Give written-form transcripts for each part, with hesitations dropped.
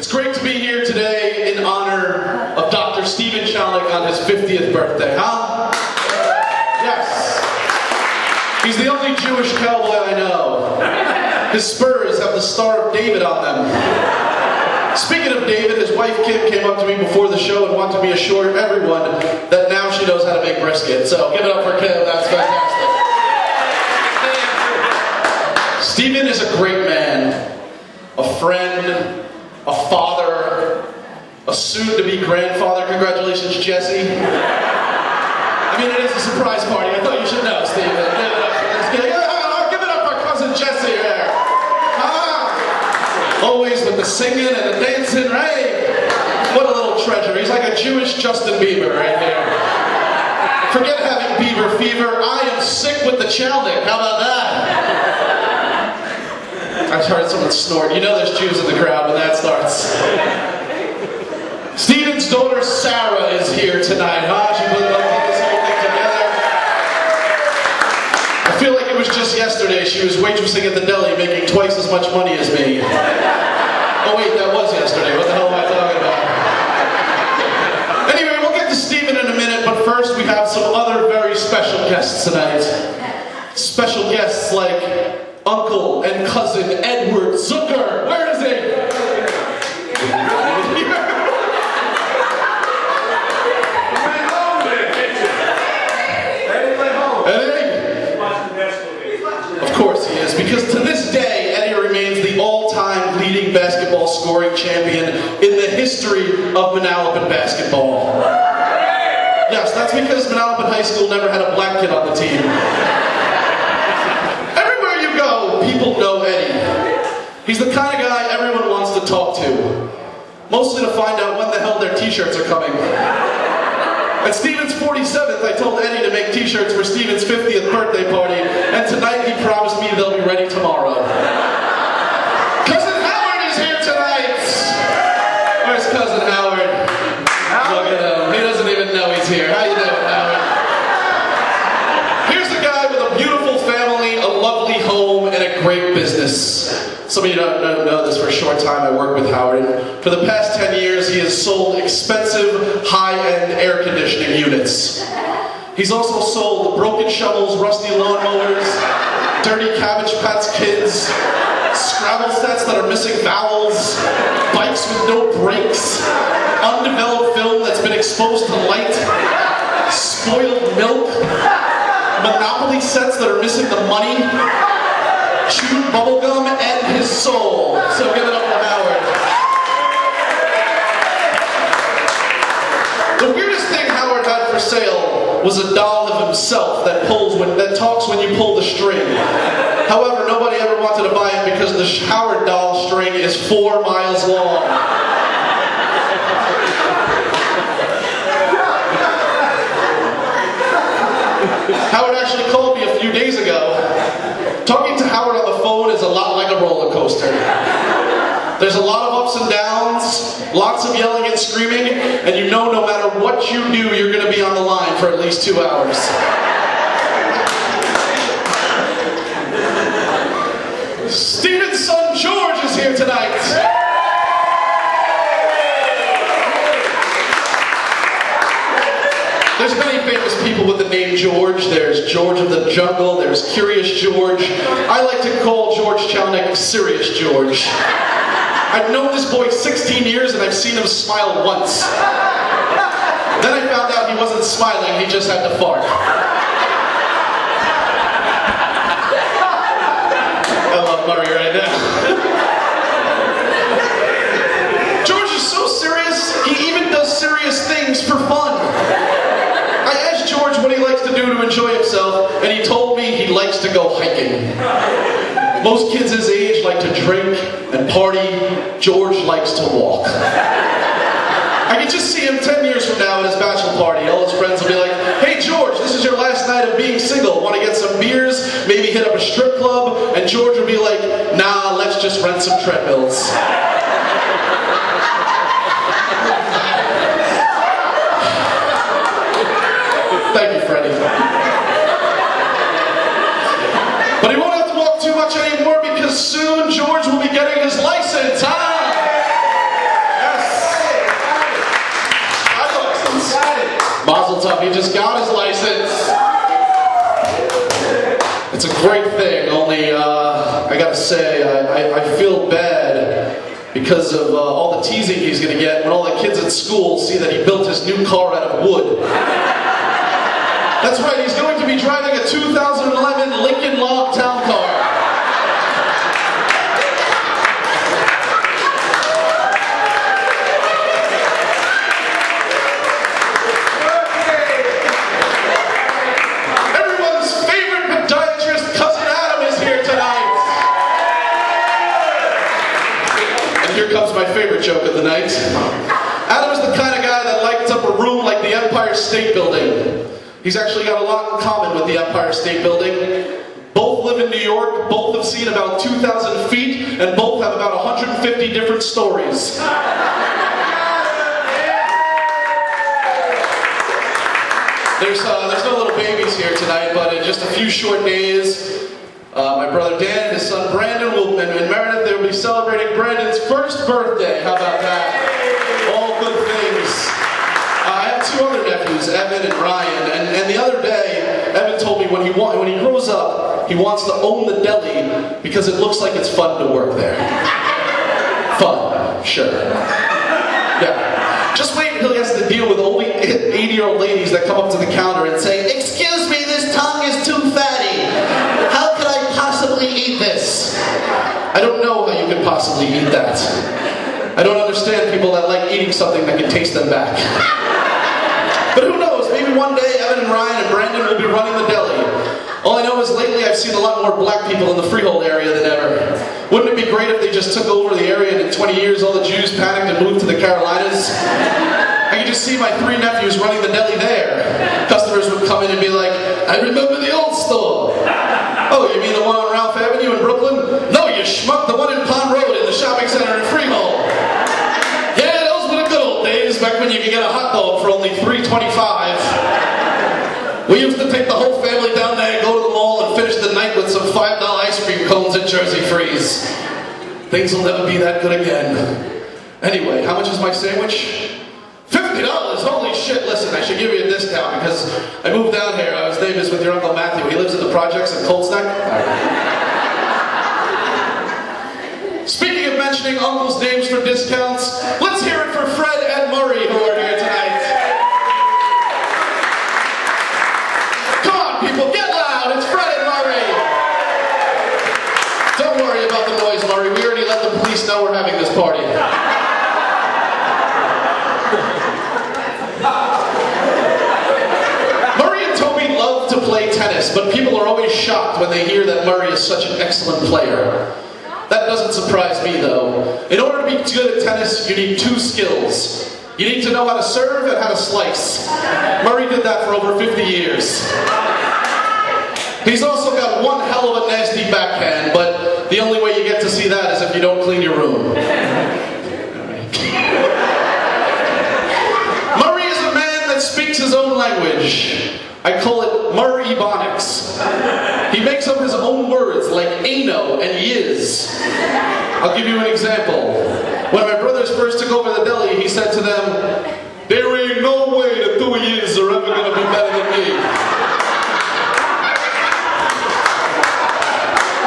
It's great to be here today in honor of Dr. Stephen Chalnick on his 50th birthday, huh? Yes. He's the only Jewish cowboy I know. His spurs have the Star of David on them. Speaking of David, his wife Kim came up to me before the show and wanted me to assure everyone that now she knows how to make brisket. So give it up for Kim, that's fantastic. Stephen is a great man, a friend, a father, a soon-to-be grandfather. Congratulations, Jesse. I mean, it is a surprise party. I thought you should know, Stephen. Give it up for cousin Jesse here. Always with the singing and the dancing, right? What a little treasure. He's like a Jewish Justin Bieber right here. Forget having Bieber fever. I am sick with the Chalnick. How about that? I heard someone snort. You know there's Jews in the crowd when that starts. Stephen's daughter Sarah is here tonight, huh? She put this whole thing together. I feel like it was just yesterday she was waitressing at the deli making twice as much money as me. Oh wait, that was yesterday. What the hell am I talking about? Anyway, we'll get to Stephen in a minute, but first we have some other very special guests tonight. Special guests like Uncle and Cousin Edward Zucker. Where is he? Of course he is, because to this day, Eddie remains the all-time leading basketball scoring champion in the history of Manalapan basketball. Yes, that's because Manalapan High School never had a black kid on the team. People know Eddie. He's the kind of guy everyone wants to talk to. Mostly to find out when the hell their t-shirts are coming. At Stephen's 47th, I told Eddie to make t-shirts for Stephen's 50th birthday party, and tonight he promised me they'll be ready tomorrow. Cousin Howard is here tonight! Where's Cousin Howard? Look at him. He doesn't even know he's here. How you doing, Howard? Here's a guy with a beautiful family, a lovely home, and a great business. Some of you don't know this. For a short time I worked with Howard. For the past 10 years he has sold expensive, high-end air conditioning units. He's also sold broken shovels, rusty lawnmowers, dirty Cabbage Patch Kids, Scrabble sets that are missing vowels, bikes with no brakes, undeveloped film that's been exposed to light, spoiled milk, Monopoly sets that are missing the money, chewed bubblegum, and his soul. So give it up for Howard. The weirdest thing Howard had for sale was a doll of himself that talks when you pull the string. However, nobody ever wanted to buy it because the Howard doll string is 4 miles long. Howard actually called me a few days ago. Talking to Howard on the phone is a lot like a roller coaster. There's a lot of ups and downs, lots of yelling and screaming, and you know no matter what you do, you're going to be on the line for at least 2 hours. Stephen's son George is here tonight. There's many famous people with the name George. There's George of the Jungle, there's Curious George. I like to call George Chalnick Serious George. I've known this boy 16 years and I've seen him smile once. Then I found out he wasn't smiling, he just had to fart. I love Murray right now. George is so serious, he even does serious things for fun. I asked George what he likes to do to enjoy himself, and he told me he likes to go hiking. Most kids his age like to drink and party. George likes to walk. I can just see him 10 years from now at his bachelor party. All his friends will be like, "Hey George, this is your last night of being single. Want to get some beers? Maybe hit up a strip club?" And George will be like, "Nah, let's just rent some treadmills." Thank you, Freddie. But he won't have to walk too much anymore because soon George will be getting his license, huh? gotta say, I feel bad because of all the teasing he's gonna get when all the kids at school see that he built his new car out of wood. That's right, he's going to be driving a 2011 Lincoln Log Town Car. Everyone's favorite podiatrist, Cousin Adam, is here tonight. And here comes my favorite joke of the night. Adam is the kind of guy that lights up a room like the Empire State Building. He's actually got a lot in common with the Empire State Building. Both live in New York, both have seen about 2,000 feet, and both have about 150 different stories. There's no little babies here tonight, but in just a few short days, my brother Dan and his son Brandon and Meredith, they will be celebrating Brandon's first birthday. How about that? All good things. I have two other nephews, Evan and Ryan, and the other day, Evan told me when he grows up, he wants to own the deli because it looks like it's fun to work there. Fun, sure. Yeah. Just wait until he has to deal with only 80-year-old ladies that come up to the counter and say, "Excuse me, this tongue is too fatty. How could I possibly eat this?" I don't know how you could possibly eat that. I don't understand people that like eating something that can taste them back. But who knows, maybe one day Evan and Ryan and Brandon will be running the deli. All I know is lately I've seen a lot more black people in the Freehold area than ever. Wouldn't it be great if they just took over the area and in 20 years all the Jews panicked and moved to the Carolinas? I can just see my three nephews running the deli there. Customers would come in and be like, "I remember the old store." "Oh, you mean the one on Ralph Avenue in Brooklyn?" "No, you schmuck, the one in Pond Road in the shopping center in Freehold." "Yeah, those were the good old days, back when you could get a hot dog for only $3.25. We used to take the whole family down there, go to the mall, and finish the night with some $5 ice cream cones at Jersey Freeze. Things will never be that good again. Anyway, how much is my sandwich? $50, holy shit, listen, I should give you a discount because I moved down here, I was neighbors with your Uncle Matthew, he lives in the projects in Colts Neck." Speaking of mentioning uncles' names for discounts, let's hear it for Fred and Murray who are here tonight. Come on people, get loud, it's Fred and Murray. Don't worry about the noise, Murray, we already let the police know we're having this party. To play tennis, but people are always shocked when they hear that Murray is such an excellent player. That doesn't surprise me though. In order to be good at tennis, you need two skills. You need to know how to serve and how to slice. Murray did that for over 50 years. He's also got one hell of a nasty backhand, but the only way you get to see that is if you don't clean your room. Murray is a man that speaks his own language. I call it Murray-bonics. He makes up his own words like ano and yiz. I'll give you an example. When my brothers first took over the deli, he said to them, "There ain't no way the two of yous are ever gonna be better than me."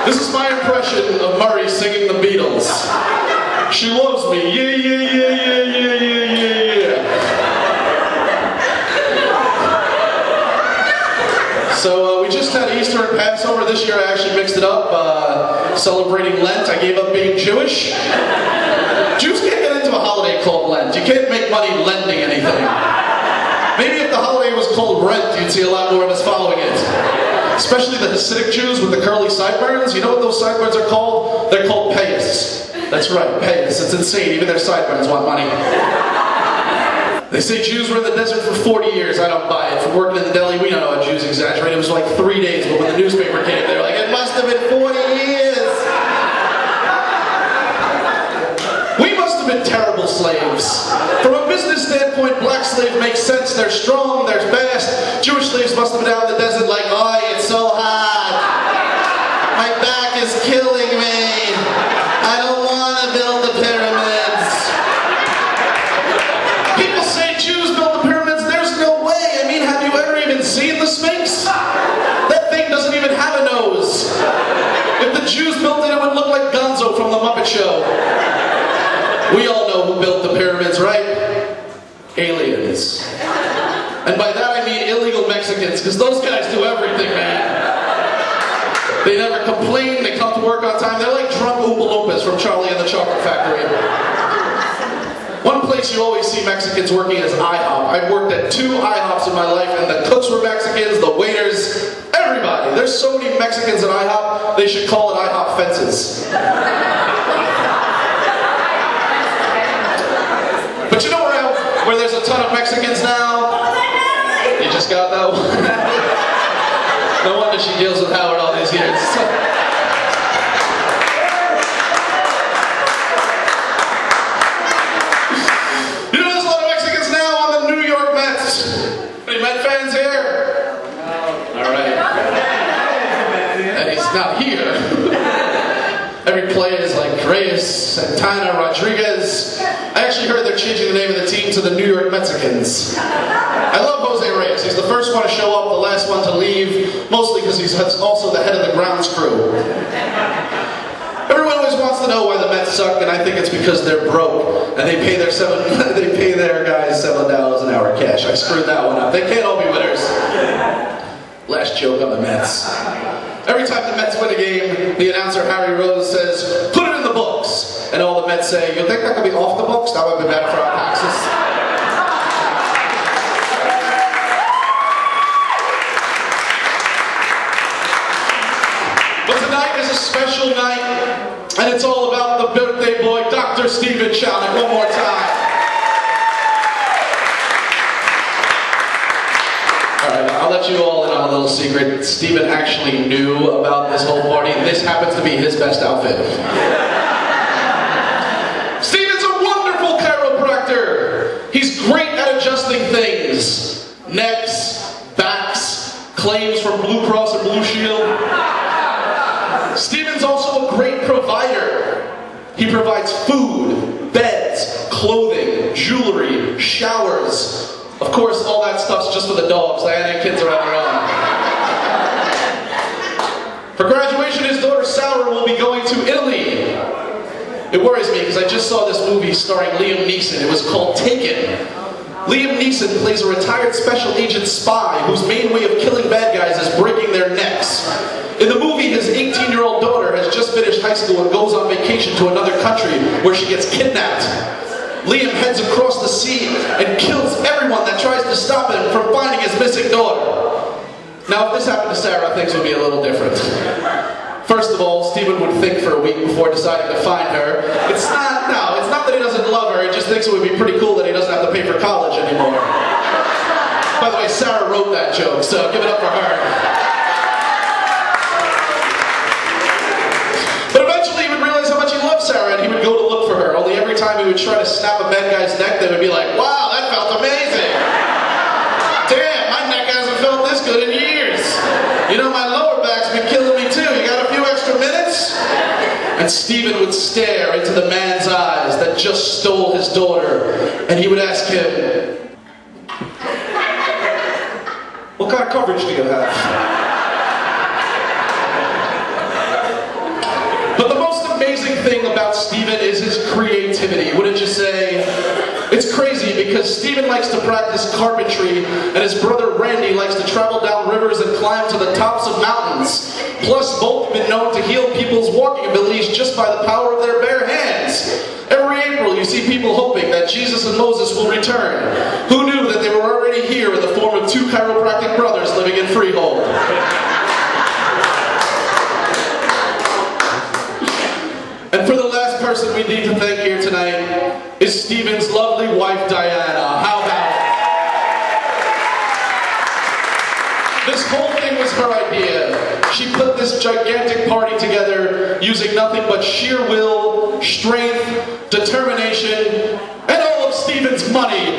This is my impression of Murray singing the Beatles. "She loves me, yeah, yeah, yeah, yeah, yeah, yeah, yeah, yeah." So we just had Easter and Passover. This year I actually mixed it up, celebrating Lent. I gave up being Jewish. Jews can't get into a holiday called Lent. You can't make money lending anything. Maybe if the holiday was called Rent, you'd see a lot more of us following it. Especially the Hasidic Jews with the curly sideburns. You know what those sideburns are called? They're called payas. That's right, payas. It's insane. Even their sideburns want money. They say Jews were in the desert for 40 years. I don't buy it. From working in the deli, we know how Jews exaggerate. It was like 3 days, but when the newspaper came, they were like, "It must have been 40 years." We must have been terrible slaves. From a business standpoint, black slave makes sense. They're strong, they're fast. Jewish slaves must have been out in the desert like, "Oh, it's so hot. My back is killing me. I don't want to build the pyramids." People say Jews built the pyramids. There's no way. I mean, have you ever even seen the Sphinx? That thing doesn't even have a nose. If the Jews built it, it would look We all know who built the pyramids, right? Aliens. And by that I mean illegal Mexicans, because those guys do everything, man. They never complain, they come to work on time. They're like drunk Oompa Loompas from Charlie and the Chocolate Factory. One place you always see Mexicans working is IHOP. I've worked at 2 IHOPs in my life, and the cooks were Mexicans, the waiters, everybody. There's so many Mexicans at IHOP, they should call it IHOP fences. But you know where there's a ton of Mexicans now? You just got that one? No wonder she deals with Howard all these years. You know there's a lot of Mexicans now on the New York Mets. Any Met fans here? Alright. And he's not here. Every player is like Reyes, Santana, Rodriguez. I actually heard they're changing the name of the team to the New York Mexicans. I love Jose Reyes. He's the first one to show up, the last one to leave, mostly because he's also the head of the grounds crew. Everyone always wants to know why the Mets suck, and I think it's because they're broke and they pay their guys $7 an hour cash. I screwed that one up. They can't all be winners. Last joke on the Mets. Every time the Mets win a game, the announcer Harry Rose says, "Put it in the books." And all the Mets say, "You think that could be off the books? That would be better for our taxes." But tonight is a special night, and it's all about the birthday boy, Dr. Steven Chownick. One more time. Alright, I'll let you all in on a little secret. Steven actually knew about this whole party. This happens to be his best outfit. Steven's a wonderful chiropractor. He's great at adjusting things. Necks, backs, claims from Blue Cross and Blue Shield. Steven's also a great provider. He provides food, beds, clothing, jewelry, showers. Of course, all that stuff's just for the dogs. Diana and kids are on their own. For graduation, his daughter Sarah will be going to Italy. It worries me because I just saw this movie starring Liam Neeson. It was called Taken. Liam Neeson plays a retired special agent spy whose main way of killing bad guys is breaking their necks. In the movie, his 18-year-old daughter has just finished high school and goes on vacation to another country where she gets kidnapped. Liam heads across the sea and kills everyone that tries to stop him from finding his missing daughter. Now, if this happened to Sarah, things would be a little different. First of all, Steven would think for a week before deciding to find her. It's not that he doesn't love her, he just thinks it would be pretty cool that he doesn't have to pay for college anymore. By the way, Sarah wrote that joke, so give it up for her. But eventually he would realize how much he loved Sarah, and he would go to look for her. Only every time he would try to snap a bad guy's neck, they would be like, "Wow, that felt amazing. Damn, my neck hasn't felt this good in years. You know, my lower back's been killing me too. You got a few extra minutes?" And Steven would stare into the man's eyes that just stole his daughter, and he would ask him, "What kind of coverage do you have?" But the most amazing thing about Steven is his creativity, wouldn't you say? It's crazy because Steven likes to practice carpentry and his brother Randy likes to travel down rivers and climb to the tops of mountains. Plus, both have been known to heal people's walking abilities just by the power of their bare hands. Every April, you see people hoping that Jesus and Moses will return. Who knew that they were already here in the form of 2 chiropractic brothers living in Freehold? And for the last person we need to thank here tonight is Steven's lovely wife, Diana. How about it? This whole thing was her idea. She put this gigantic party together using nothing but sheer will, strength, determination, and all of Steven's money.